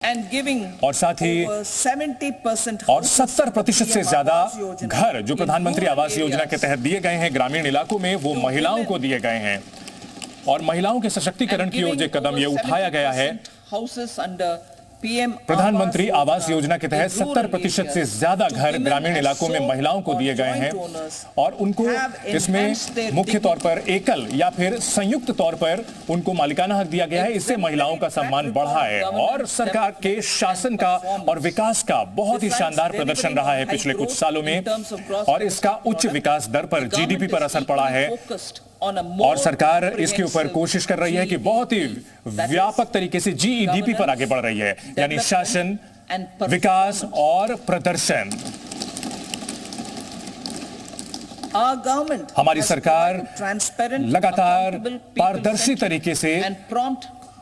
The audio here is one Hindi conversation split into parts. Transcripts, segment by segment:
और साथ ही 70% से ज्यादा घर जो प्रधानमंत्री आवास योजना के तहत दिए गए हैं ग्रामीण इलाकों में, वो महिलाओं को दिए गए हैं। और महिलाओं के सशक्तिकरण की ओर जो कदम ये उठाया गया है, प्रधानमंत्री आवास योजना के तहत 70% से ज्यादा घर ग्रामीण इलाकों में महिलाओं को दिए गए हैं और उनको इसमें मुख्य तौर पर एकल या फिर संयुक्त तौर पर उनको मालिकाना हक दिया गया है। इससे महिलाओं का सम्मान बढ़ा है और सरकार के शासन का और विकास का बहुत ही शानदार प्रदर्शन रहा है पिछले कुछ सालों में, और इसका उच्च विकास दर पर, जीडीपी पर असर पड़ा है। और सरकार इसके ऊपर कोशिश कर रही है कि बहुत ही व्यापक तरीके से जीईडीपी पर आगे बढ़ रही है, यानी शासन, विकास और प्रदर्शन। हमारी सरकार लगातार पारदर्शी तरीके से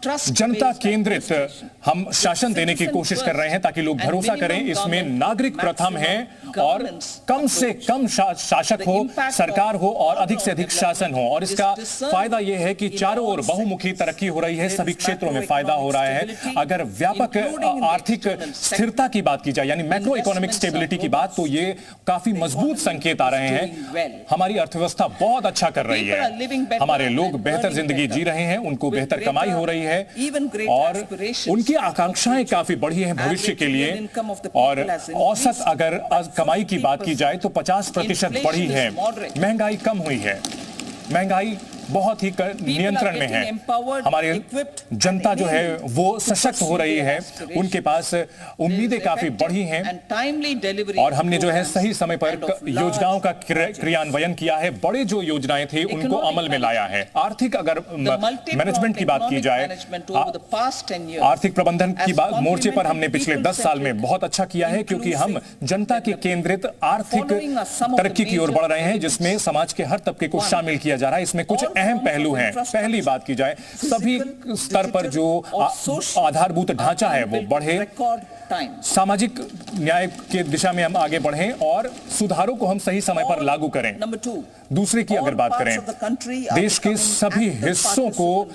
जनता केंद्रित हम शासन देने की कोशिश कर रहे हैं ताकि लोग भरोसा करें। इसमें नागरिक प्रथम है और कम से कम शासक हो, सरकार हो और अधिक से अधिक शासन हो। और इसका फायदा यह है कि चारों ओर बहुमुखी तरक्की हो रही है, सभी क्षेत्रों में फायदा हो रहा है। अगर व्यापक आर्थिक स्थिरता की बात की जाए, यानी मैक्रो इकोनॉमिक स्टेबिलिटी की बात, तो ये काफी मजबूत संकेत आ रहे हैं। हमारी अर्थव्यवस्था बहुत अच्छा कर रही है, हमारे लोग बेहतर जिंदगी जी रहे हैं, उनको बेहतर कमाई हो रही है और उनकी आकांक्षाएं काफी बढ़ी हैं भविष्य के लिए। और औसत अगर कमाई की बात की जाए तो 50% बढ़ी है। महंगाई कम हुई है, महंगाई बहुत ही नियंत्रण में है। हमारी जनता जो है वो सशक्त हो रही है, उनके पास उम्मीदें काफी बढ़ी हैं और हमने जो है सही समय पर योजनाओं का क्रियान्वयन किया है। बड़े जो योजनाएं थी उनको अमल में लाया है। आर्थिक अगर मैनेजमेंट की बात की जाए, आर्थिक प्रबंधन की बात मोर्चे पर हमने पिछले 10 साल में बहुत अच्छा किया है, क्योंकि हम जनता के केंद्रित आर्थिक तरक्की की ओर बढ़ रहे हैं, जिसमें समाज के हर तबके को शामिल किया जा रहा है। इसमें कुछ अहम पहलू हैं। पहली बात की जाए, सभी स्तर पर जो आधारभूत ढांचा है वो बढ़े, सामाजिक न्याय के दिशा में हम आगे बढ़ें और सुधारों को हम सही समय पर लागू करें। दूसरे की अगर बात करें, देश के सभी हिस्सों को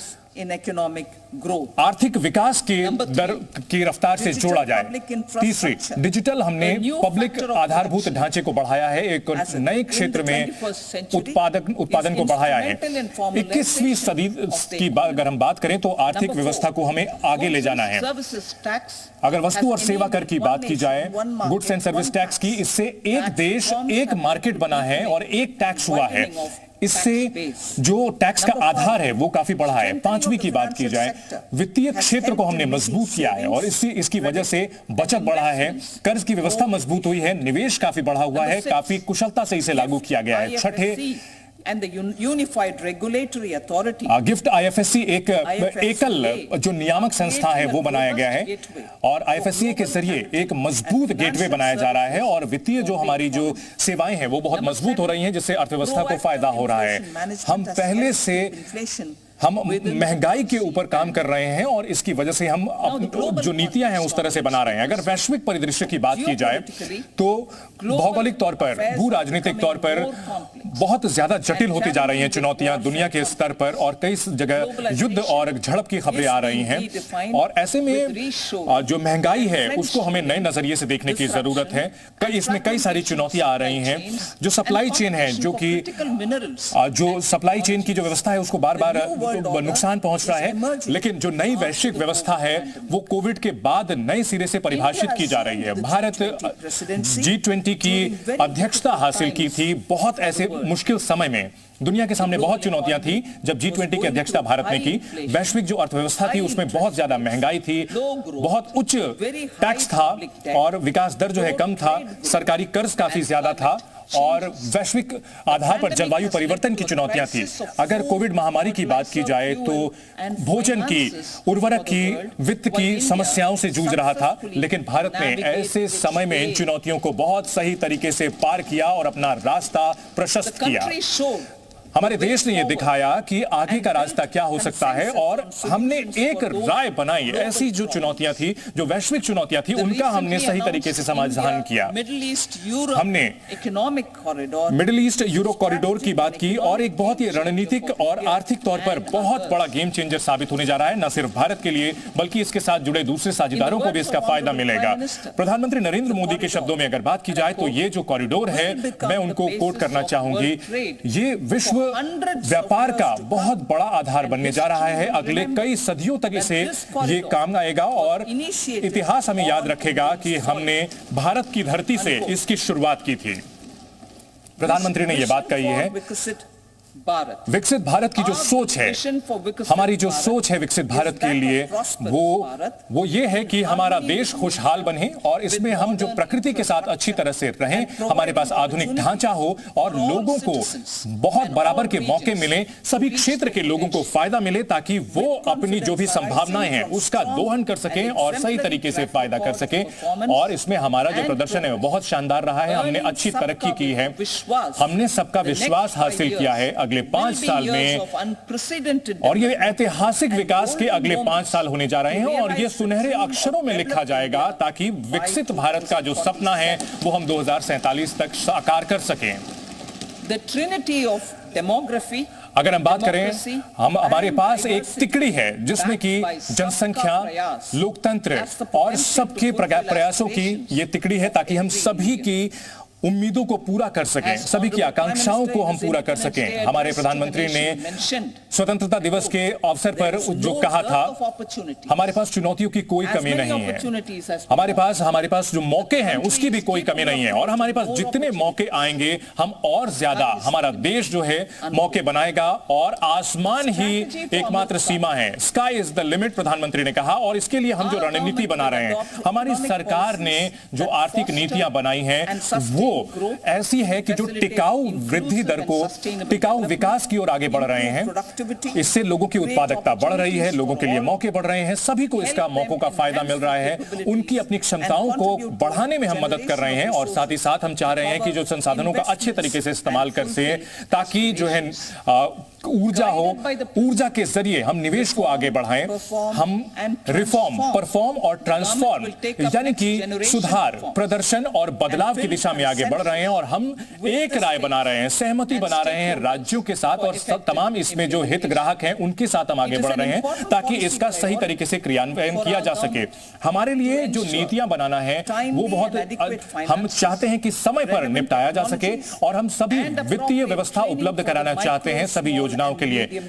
आर्थिक विकास के दर की रफ्तार से जोड़ा जाए। तीसरी, डिजिटल हमने पब्लिक आधारभूत ढांचे को बढ़ाया है, एक नए क्षेत्र में उत्पादन को बढ़ाया है। 21वीं सदी की अगर हम बात करें तो आर्थिक व्यवस्था को हमें आगे ले जाना है। अगर वस्तु और सेवा कर की बात की जाए, गुड्स एंड सर्विस टैक्स की, इससे एक देश एक मार्केट बना है और एक टैक्स हुआ है। इससे जो टैक्स का आधार है वो काफी बढ़ा है। 5वीं की बात की जाए, वित्तीय क्षेत्र को हमने मजबूत किया है और इसकी वजह से बचत बढ़ा है, कर्ज की व्यवस्था मजबूत हुई है, निवेश काफी बढ़ा हुआ है, काफी कुशलता से इसे लागू किया गया है। छठे, And the unified regulatory authority, gift IFSC एक एकल जो नियामक संस्था है वो बनाया गया है और आईएफएससी के जरिए एक मजबूत गेटवे बनाया जा रहा है और वित्तीय जो हमारी जो सेवाएं हैं वो बहुत मजबूत हो रही हैं, जिससे अर्थव्यवस्था को फायदा हो रहा है। हम पहले से महंगाई के ऊपर काम कर रहे हैं और इसकी वजह से हम जो नीतियां हैं उस तरह से बना रहे हैं। अगर वैश्विक परिदृश्य की बात की जाए तो भौगोलिक तौर पर, भू राजनीतिक तौर पर बहुत ज्यादा जटिल होती जा रही हैं चुनौतियां दुनिया के स्तर पर और कई जगह युद्ध और झड़प की खबरें आ रही हैं। और ऐसे में जो महंगाई है उसको हमें नए नजरिए से देखने की जरूरत है। इसमें कई सारी चुनौतियां आ रही हैं। जो सप्लाई चेन है, जो सप्लाई चेन की जो व्यवस्था है उसको बार बार नुकसान पहुंच रहा है, लेकिन जो नई वैश्विक व्यवस्था है वो कोविड के बाद नए सिरे से परिभाषित की जा रही है। भारत G20 की अध्यक्षता हासिल की थी बहुत ऐसे मुश्किल समय में। दुनिया के सामने बहुत चुनौतियां थी जब G20 की अध्यक्षता भारत ने की। वैश्विक जो अर्थव्यवस्था थी उसमें बहुत ज्यादा महंगाई थी, बहुत उच्च टैक्स था और विकास दर जो है कम था, सरकारी कर्ज काफी ज्यादा था और वैश्विक आधार पर जलवायु परिवर्तन की चुनौतियां थी। अगर कोविड महामारी की बात की जाए तो भोजन की, उर्वरक की, वित्त की समस्याओं से जूझ रहा था, लेकिन भारत ने ऐसे समय में इन चुनौतियों को बहुत सही तरीके से पार किया और अपना रास्ता प्रशस्त किया। हमारे देश ने यह दिखाया कि आगे का रास्ता क्या हो सकता है और हमने एक राय बनाई। ऐसी जो चुनौतियां थी, जो वैश्विक चुनौतियां थी, उनका हमने सही तरीके से समाधान किया। हमने मिडिल ईस्ट यूरोप कॉरिडोर की बात की और एक बहुत ही रणनीतिक और आर्थिक तौर पर बहुत बड़ा गेम चेंजर साबित होने जा रहा है, न सिर्फ भारत के लिए बल्कि इसके साथ जुड़े दूसरे साझेदारों को भी इसका फायदा मिलेगा। प्रधानमंत्री नरेंद्र मोदी के शब्दों में अगर बात की जाए तो ये जो कॉरिडोर है, मैं उनको कोट करना चाहूंगी, ये विश्व व्यापार का बहुत बड़ा आधार बनने जा रहा है। अगले कई सदियों तक इसे ये काम आएगा और इतिहास हमें याद रखेगा कि हमने भारत की धरती से इसकी शुरुआत की थी। प्रधानमंत्री ने यह बात कही है, विकसित भारत की जो सोच है, हमारी जो सोच है विकसित भारत के लिए, वो ये है कि हमारा देश खुशहाल बने और इसमें हम जो प्रकृति के साथ अच्छी तरह से रहें, हमारे पास आधुनिक ढांचा हो और लोगों को बहुत बराबर के मौके मिले, सभी क्षेत्र के लोगों को फायदा मिले ताकि वो अपनी जो भी संभावनाएं हैं उसका दोहन कर सकें और सही तरीके से फायदा कर सकें। और इसमें हमारा जो प्रदर्शन है वो बहुत शानदार रहा है। हमने अच्छी तरक्की की है, हमने सबका विश्वास हासिल किया है अगले 5 साल में, और ये ऐतिहासिक विकास के अगले 5 साल होने जा रहे हैं और ये सुनहरे अक्षरों में लिखा जाएगा ताकि विकसित भारत का जो सपना है वो हम 2047 तक साकार कर सकें। The trinity of demography, अगर हम बात करें, हमारे पास एक तिकड़ी है जिसमें कि जनसंख्या, लोकतंत्र और सबके प्रयासों की ये तिकड़ी है ताकि हम सभी की उम्मीदों को पूरा कर सकें, सभी की आकांक्षाओं को हम पूरा कर सकें। हमारे प्रधानमंत्री ने स्वतंत्रता दिवस के अवसर पर जो कहा था, हमारे पास चुनौतियों की कोई कमी नहीं है, हमारे पास जो मौके हैं उसकी भी कोई कमी नहीं है और हमारे पास जितने मौके आएंगे हम और ज्यादा, हमारा देश जो है मौके बनाएगा और आसमान ही एकमात्र सीमा है। स्काई इज द लिमिट, प्रधानमंत्री ने कहा। और इसके लिए हम जो रणनीति बना रहे हैं, हमारी सरकार ने जो आर्थिक नीतियां बनाई हैं वो ऐसी है कि जो टिकाऊ वृद्धि दर को, टिकाऊ विकास की ओर आगे बढ़ रहे हैं। इससे लोगों की उत्पादकता बढ़ रही है, लोगों के लिए मौके बढ़ रहे हैं, सभी को इसका मौकों का फायदा मिल रहा है। उनकी अपनी क्षमताओं को बढ़ाने में हम मदद कर रहे हैं और साथ ही साथ हम चाह रहे हैं कि जो संसाधनों का अच्छे तरीके से इस्तेमाल कर सके ताकि जो है ऊर्जा हो, ऊर्जा के जरिए हम निवेश को आगे बढ़ाएं। हम रिफॉर्म, परफॉर्म और ट्रांसफॉर्म यानी कि सुधार, प्रदर्शन और बदलाव की दिशा में आगे बढ़ रहे हैं और हम एक राय बना रहे हैं, सहमति बना रहे हैं राज्यों के साथ और तमाम इसमें जो हितग्राहक हैं उनके साथ हम आगे बढ़ रहे हैं ताकि इसका सही तरीके से क्रियान्वयन किया जा सके। हमारे लिए जो नीतियां बनाना है वो बहुत, हम चाहते हैं कि समय पर निपटाया जा सके और हम सभी वित्तीय व्यवस्था उपलब्ध कराना चाहते हैं सभी योजनाओं के लिए।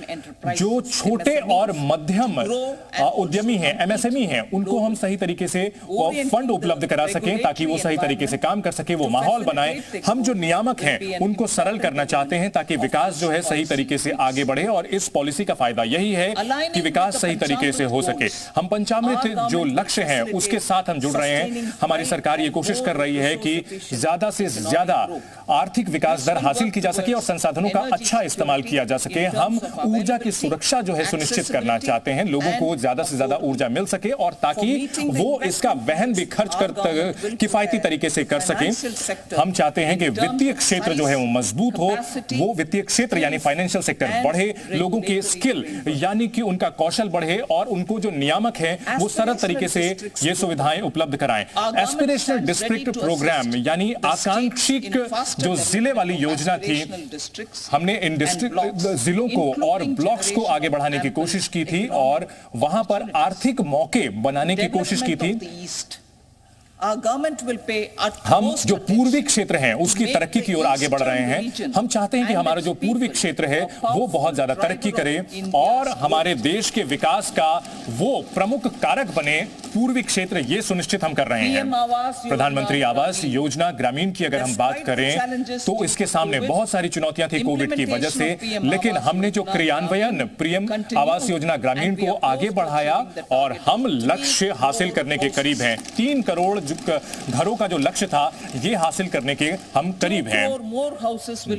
जो छोटे और मध्यम उद्यमी हैं, एमएसएमई हैं, उनको हम सही तरीके से फंड उपलब्ध करा सकें ताकि वो सही तरीके से काम कर सके, वो माहौल बनाए। हम जो नियामक हैं उनको सरल करना चाहते हैं ताकि विकास जो है सही तरीके से आगे बढ़े और इस पॉलिसी का फायदा यही है कि विकास सही तरीके से हो सके। हम पंचामृत जो लक्ष्य है उसके साथ हम जुड़ रहे हैं। हमारी सरकार ये कोशिश कर रही है कि ज्यादा से ज्यादा आर्थिक विकास दर हासिल की जा सके और संसाधनों का अच्छा इस्तेमाल किया जा सके। हम ऊर्जा की सुरक्षा जो है सुनिश्चित करना चाहते हैं, लोगों को ज्यादा से ज्यादा ऊर्जा मिल सके और ताकि वो इसका वहन भी खर्च कर किफायती तरीके से कर सकें। हम चाहते हैं कि वित्तीय क्षेत्र जो है वो मजबूत हो, वो वित्तीय क्षेत्र यानी फाइनेंशियल सेक्टर बढ़े, लोगों के स्किल यानी कि उनका कौशल बढ़े और उनको जो नियामक है वो सरल तरीके से ये सुविधाएं उपलब्ध कराएं। एस्पिरेशनल डिस्ट्रिक्ट प्रोग्राम यानी आकांक्षिक जो जिले वाली योजना थी, हमने इन डिस्ट्रिक्ट जिलों को और ब्लॉक्स को आगे बढ़ाने की कोशिश की थी और वहां पर आर्थिक मौके बनाने की कोशिश की थी। हम जो पूर्वी क्षेत्र हैं उसकी तरक्की की ओर आगे बढ़ रहे हैं। हम चाहते हैं कि हमारा जो पूर्वी क्षेत्र है वो बहुत ज्यादा तरक्की करे और हमारे देश के विकास का वो प्रमुख कारक बने। पूर्वी क्षेत्र ये सुनिश्चित हम कर रहे हैं। प्रधानमंत्री आवास योजना ग्रामीण की अगर हम बात करें तो इसके सामने बहुत सारी चुनौतियां थी कोविड की वजह से, लेकिन हमने जो क्रियान्वयन पीएम आवास योजना ग्रामीण को आगे बढ़ाया और हम लक्ष्य हासिल करने के करीब हैं। 3 करोड़ घरों का जो लक्ष्य था ये हासिल करने के हम करीब हैं।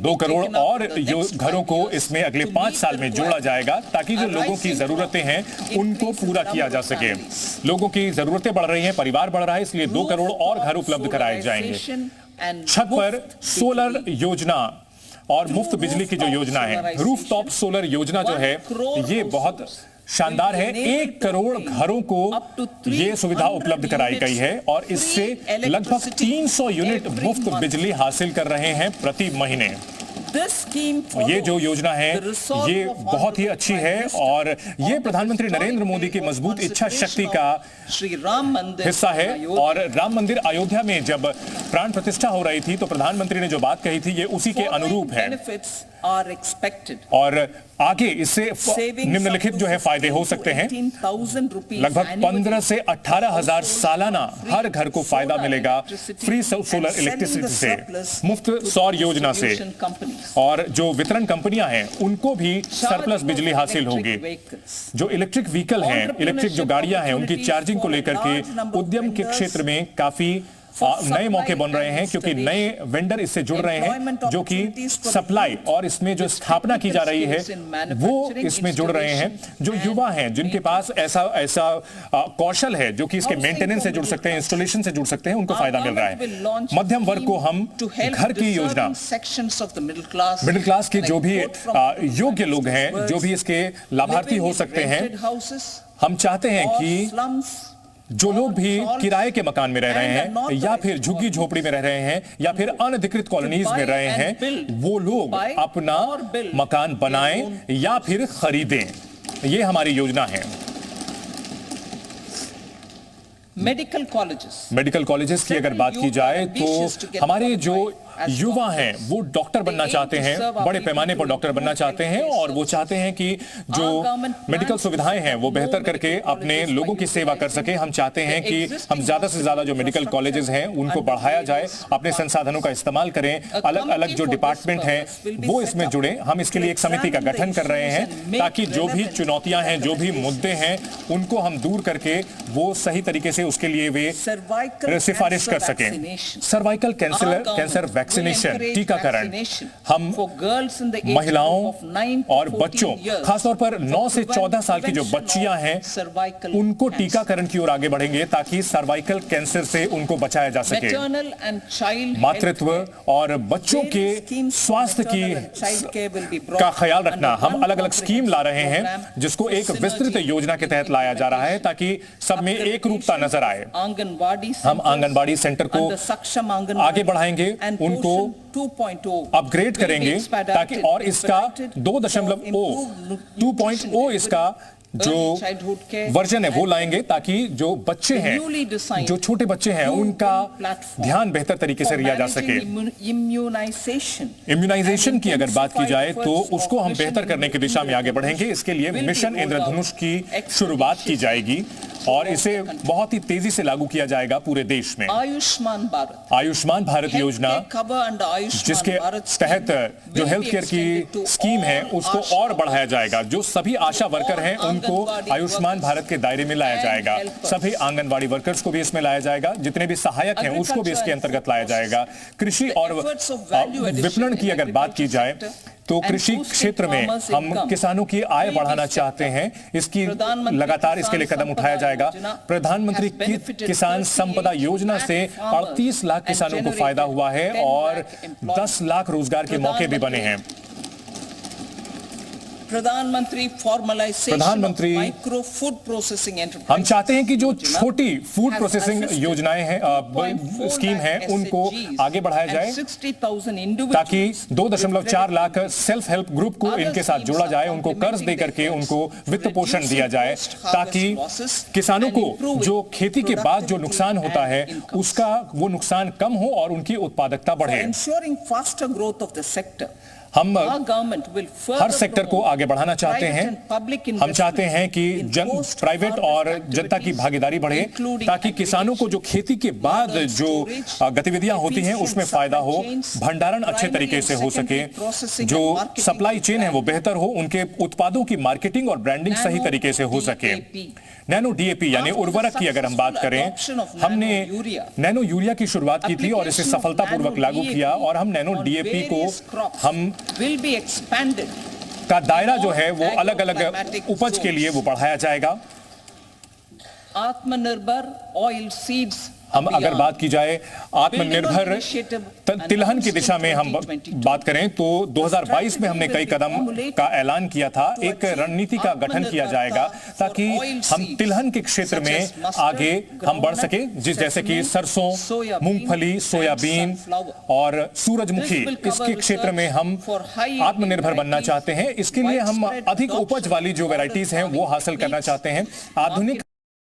2 करोड़ और घरों को इसमें अगले 5 साल में जोड़ा जाएगा ताकि जो लोगों की जरूरतें हैं उनको पूरा किया जा सके। लोगों की जरूरतें बढ़ रही हैं, परिवार बढ़ रहा है, इसलिए 2 करोड़ और घर उपलब्ध कराए जाएंगे। छत पर सोलर योजना और मुफ्त बिजली की जो योजना है, रूफटॉप सोलर योजना जो है, ये बहुत शानदार है। 1 करोड़ घरों को ये सुविधा उपलब्ध कराई गई है और इससे लगभग 300 यूनिट मुफ्त बिजली हासिल कर रहे हैं प्रति महीने। ये जो योजना है ये बहुत ही अच्छी है और ये प्रधानमंत्री नरेंद्र मोदी की मजबूत इच्छा शक्ति का हिस्सा है। और राम मंदिर अयोध्या में जब प्राण प्रतिष्ठा हो रही थी तो प्रधानमंत्री ने जो बात कही थी ये उसी के अनुरूप है और आगे इससे निम्नलिखित जो है फायदे हो सकते हैं। लगभग 15 से 18 हजार सालाना हर घर को फायदा मिलेगा फ्री सोलर इलेक्ट्रिसिटी से, मुफ्त सौर योजना से, और जो वितरण कंपनियां हैं उनको भी सरप्लस बिजली हासिल होगी। जो इलेक्ट्रिक व्हीकल हैं, इलेक्ट्रिक जो गाड़ियां हैं, उनकी चार्जिंग को लेकर के उद्यम के क्षेत्र में काफी नए मौके बन रहे हैं क्योंकि नए वेंडर इससे जुड़ रहे हैं जो कि सप्लाई और इसमें जो स्थापना की जा रही है वो इसमें जुड़ रहे हैं। जो युवा हैं जिनके पास ऐसा कौशल है जो कि इसके मेंटेनेंस से जुड़ सकते हैं, इंस्टॉलेशन से जुड़ सकते हैं, उनको फायदा मिल रहा है। मध्यम वर्ग को हम घर की योजना, मिडिल क्लास के जो भी योग्य लोग हैं, जो भी इसके लाभार्थी हो सकते हैं, हम चाहते हैं कि जो लोग भी किराए के मकान में रह रहे हैं या फिर झुग्गी झोपड़ी में रह रहे हैं या फिर अनधिकृत कॉलोनीज में रहे हैं, वो लोग अपना मकान बनाएं या फिर खरीदें। ये हमारी योजना है। मेडिकल कॉलेजेस की अगर बात की जाए तो हमारे जो युवा हैं वो डॉक्टर बनना चाहते हैं, बड़े पैमाने पर डॉक्टर बनना चाहते हैं और वो चाहते हैं कि जो मेडिकल सुविधाएं हैं वो बेहतर करके अपने लोगों की सेवा कर सके। हम चाहते हैं कि हम ज्यादा से ज्यादा जो मेडिकल कॉलेजेस हैं उनको बढ़ाया जाए, अपने संसाधनों का इस्तेमाल करें, अलग अलग जो डिपार्टमेंट हैं वो इसमें जुड़े। हम इसके लिए एक समिति का गठन कर रहे हैं ताकि जो भी चुनौतियां हैं, जो भी मुद्दे हैं, उनको हम दूर करके वो सही तरीके से उसके लिए वे सिफारिश कर सकें। सर्वाइकल कैंसर वैक्सीनेशन, टीकाकरण, हम महिलाओं और बच्चों, खासतौर पर 9 से 14 साल की जो बच्चियां हैं उनको टीकाकरण की ओर आगे बढ़ेंगे ताकि सर्वाइकल कैंसर से उनको बचाया जा सके। मातृत्व और बच्चों के स्वास्थ्य का ख्याल रखना, हम अलग अलग स्कीम ला रहे हैं जिसको एक विस्तृत योजना के तहत लाया जा रहा है ताकि सब में एक रूपता नजर आए। हम आंगनबाड़ी सेंटर को आगे बढ़ाएंगे, उनको अपग्रेड करेंगे ताकि और इसका 2.0 इसका जो वर्जन है वो लाएंगे ताकि जो बच्चे हैं, जो छोटे बच्चे हैं, उनका ध्यान बेहतर तरीके से लिया जा सके। इम्यूनाइजेशन की अगर बात की जाए तो उसको हम बेहतर करने की दिशा में आगे बढ़ेंगे। इसके लिए मिशन इंद्रधनुष की शुरुआत की जाएगी और इसे बहुत ही तेजी से लागू किया जाएगा पूरे देश में। आयुष्मान भारत योजना, जिसके तहत जो हेल्थ केयर की स्कीम है उसको और बढ़ाया जाएगा। जो सभी आशा वर्कर हैं उनको आयुष्मान भारत के दायरे में लाया जाएगा। सभी आंगनबाड़ी वर्कर्स को भी इसमें लाया जाएगा, जितने भी सहायक हैं उसको भी इसके अंतर्गत लाया जाएगा। कृषि और विपणन की अगर बात की जाए तो कृषि क्षेत्र में हम किसानों की आय बढ़ाना चाहते हैं, इसकी लगातार इसके लिए कदम उठाया जाएगा। प्रधानमंत्री किसान संपदा योजना से 38 लाख किसानों को फायदा हुआ है और 10 लाख रोजगार के मौके भी बने हैं। प्रधानमंत्री माइक्रो फूड प्रोसेसिंग एंटरप्राइज, हम चाहते हैं कि जो छोटी फूड प्रोसेसिंग योजनाएं हैं, स्कीम है, उनको आगे बढ़ाया जाए ताकि 2.4 लाख सेल्फ हेल्प ग्रुप को इनके साथ जोड़ा जाए, उनको कर्ज दे करके उनको वित्त पोषण दिया जाए ताकि किसानों को जो खेती के बाद जो नुकसान होता है उसका वो नुकसान कम हो और उनकी उत्पादकता बढ़े। हम हर सेक्टर को आगे बढ़ाना चाहते हैं। हम चाहते हैं कि प्राइवेट और जनता की भागीदारी बढ़े ताकि किसानों को जो खेती के बाद जो गतिविधियां होती हैं उसमें फायदा हो, भंडारण अच्छे तरीके से हो सके, जो सप्लाई चेन है वो बेहतर हो, उनके उत्पादों की मार्केटिंग और ब्रांडिंग सही तरीके से हो सके। नैनो डीएपी यानी उर्वरक की अगर हम बात करें, हमने नैनो यूरिया की शुरुआत की थी और इसे सफलतापूर्वक लागू किया और हम नैनो डीएपी को हम का दायरा जो है वो अलग अलग उपज के लिए वो बढ़ाया जाएगा। आत्मनिर्भर ऑयल सीड्स हम अगर बात की जाए आत्मनिर्भर तिलहन की दिशा में हम बात करें तो 2022 में हमने कई कदम का ऐलान किया था। एक रणनीति का गठन किया जाएगा ताकि हम तिलहन के क्षेत्र में आगे हम बढ़ सके, जैसे कि सरसों, मूंगफली, सोयाबीन और सूरजमुखी, इसके क्षेत्र में हम आत्मनिर्भर बनना चाहते हैं। इसके लिए हम अधिक उपज वाली जो वैरायटीज हैं वो हासिल करना चाहते हैं। आधुनिक